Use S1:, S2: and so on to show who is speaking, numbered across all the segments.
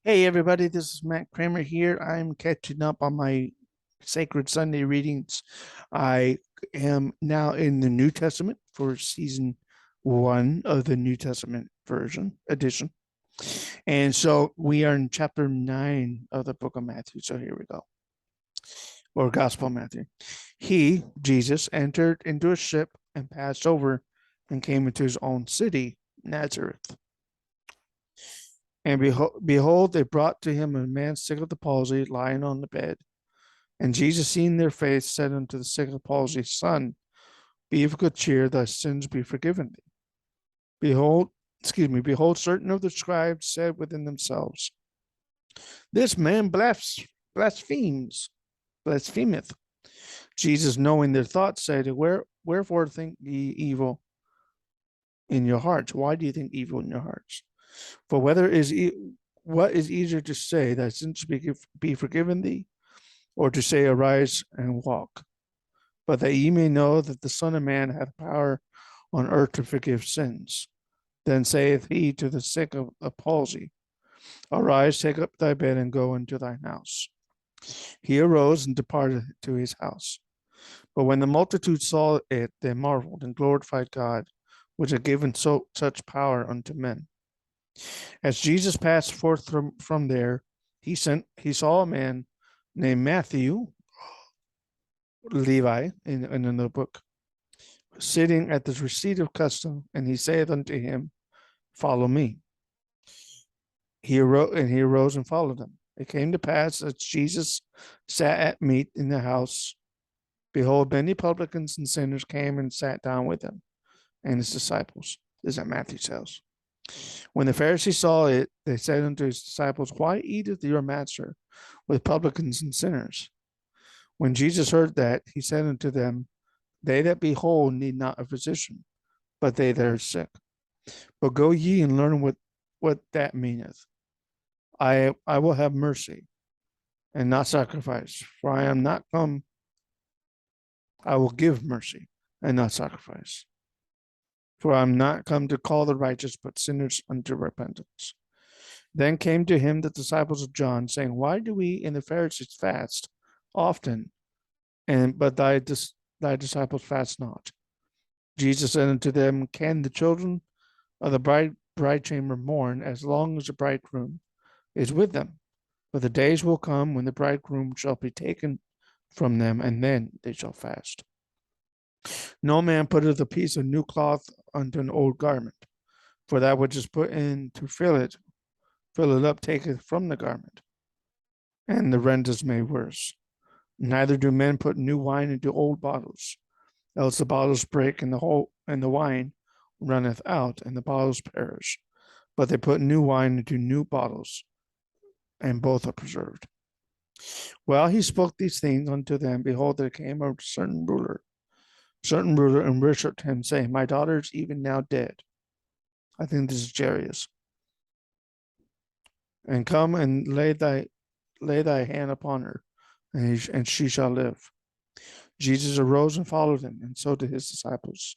S1: Hey everybody, this is Matt Kramer here. I'm catching up on my Sacred Sunday readings. I am now in the New Testament for season one of the New Testament version edition. And so we are in chapter 9 of the book of Matthew. So here we go. Or Gospel of Matthew. He, Jesus, entered into a ship and passed over and came into his own city, Nazareth. And behold, they brought to him a man sick of the palsy, lying on the bed. And Jesus, seeing their faith, said unto the sick of the palsy, Son, be of good cheer, thy sins be forgiven thee. Behold, certain of the scribes said within themselves, This man blasphemeth. Jesus, knowing their thoughts, said, Wherefore think ye evil in your hearts? Why do you think evil in your hearts? For what is easier to say, thy sins be forgiven thee, or to say, Arise and walk? But that ye may know that the Son of Man hath power on earth to forgive sins. Then saith he to the sick of the palsy, Arise, take up thy bed, and go into thine house. He arose and departed to his house. But when the multitude saw it, they marveled and glorified God, which had given such power unto men. As Jesus passed forth from there, he saw a man named Matthew, Levi, in the book, sitting at the receipt of custom, and he saith unto him, Follow me. He arose and followed him. It came to pass as Jesus sat at meat in the house, behold, many publicans and sinners came and sat down with him and his disciples. This is at Matthew's house. When the Pharisees saw it, they said unto his disciples, Why eateth your master with publicans and sinners? When Jesus heard that, he said unto them, They that be whole need not a physician, but they that are sick. But go ye and learn what that meaneth. I will have mercy and not sacrifice, for I am not come. I will give mercy and not sacrifice. For I am not come to call the righteous, but sinners unto repentance. Then came to him the disciples of John, saying, Why do we and the Pharisees fast often, but thy disciples fast not? Jesus said unto them, Can the children of the bride chamber mourn as long as the bridegroom is with them? But the days will come when the bridegroom shall be taken from them, and then they shall fast. No man putteth a piece of new cloth unto an old garment, for that which is put in to fill it up taketh from the garment, and the rent is made worse. Neither do men put new wine into old bottles, else the bottles break, and the wine runneth out, and the bottles perish. But they put new wine into new bottles, and both are preserved. While he spoke these things unto them, behold, there came a certain ruler, and worshipped him, saying, My daughter is even now dead. I think this is Jairus. And come and lay thy hand upon her, and she shall live. Jesus arose and followed him, and so did his disciples.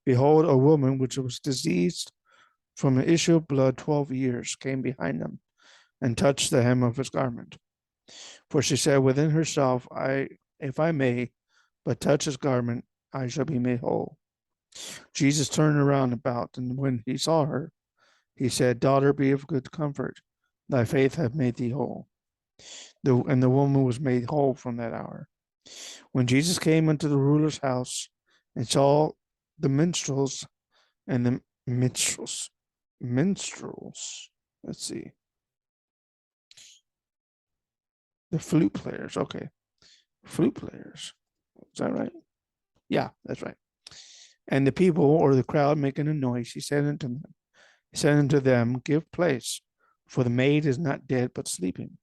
S1: Behold, a woman which was diseased from an issue of blood 12 years came behind him, and touched the hem of his garment. For she said within herself, If I may but touch his garment, I shall be made whole. Jesus turned around about, and when he saw her, he said, Daughter, be of good comfort. Thy faith hath made thee whole. And the woman was made whole from that hour. When Jesus came into the ruler's house and saw the minstrels and the minstrels, let's see, the flute players. Okay, flute players. Is that right? Yeah, that's right. And the people or the crowd making a noise, he said unto them, Give place, for the maid is not dead, but sleeping.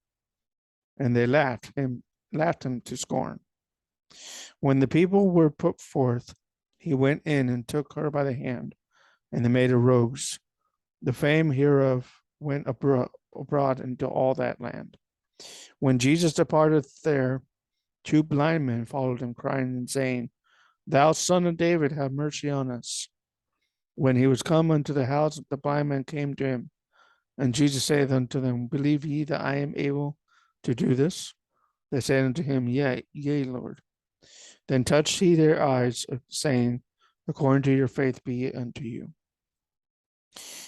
S1: And they laughed him to scorn. When the people were put forth, he went in and took her by the hand, and the maid arose. The fame hereof went abroad into all that land. When Jesus departed there, two blind men followed him, crying and saying, Thou son of David, have mercy on us. When he was come unto the house, the blind men came to him, And Jesus saith unto them, Believe ye that I am able to do this? They said unto him, Yea, Lord. Then touched he their eyes, saying, According to your faith be it unto you.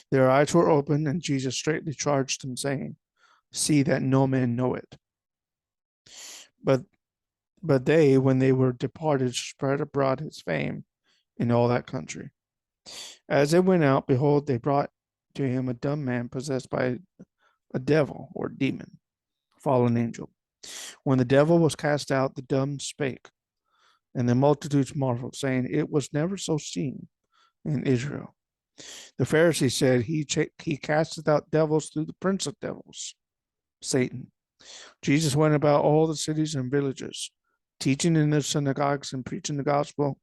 S1: Their eyes were opened, and Jesus straightly charged them, saying, See that no man know it. But they, when they were departed, spread abroad his fame in all that country. As they went out, behold, they brought to him a dumb man possessed by a devil or demon, fallen angel. When the devil was cast out, the dumb spake, and the multitudes marveled, saying, It was never so seen in Israel. The Pharisees said, He casteth out devils through the prince of devils, Satan. Jesus went about all the cities and villages, teaching in their synagogues and preaching the gospel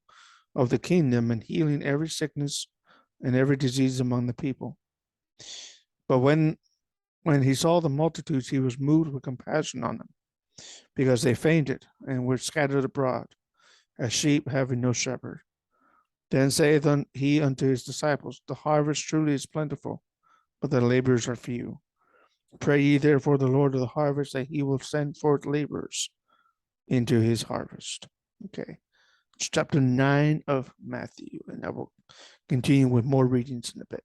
S1: of the kingdom and healing every sickness and every disease among the people. But when he saw the multitudes, he was moved with compassion on them, because they fainted and were scattered abroad, as sheep having no shepherd. Then saith he unto his disciples, The harvest truly is plentiful, but the laborers are few. Pray ye therefore the Lord of the harvest that he will send forth laborers into his harvest. Okay. It's chapter 9 of Matthew, and I will continue with more readings in a bit.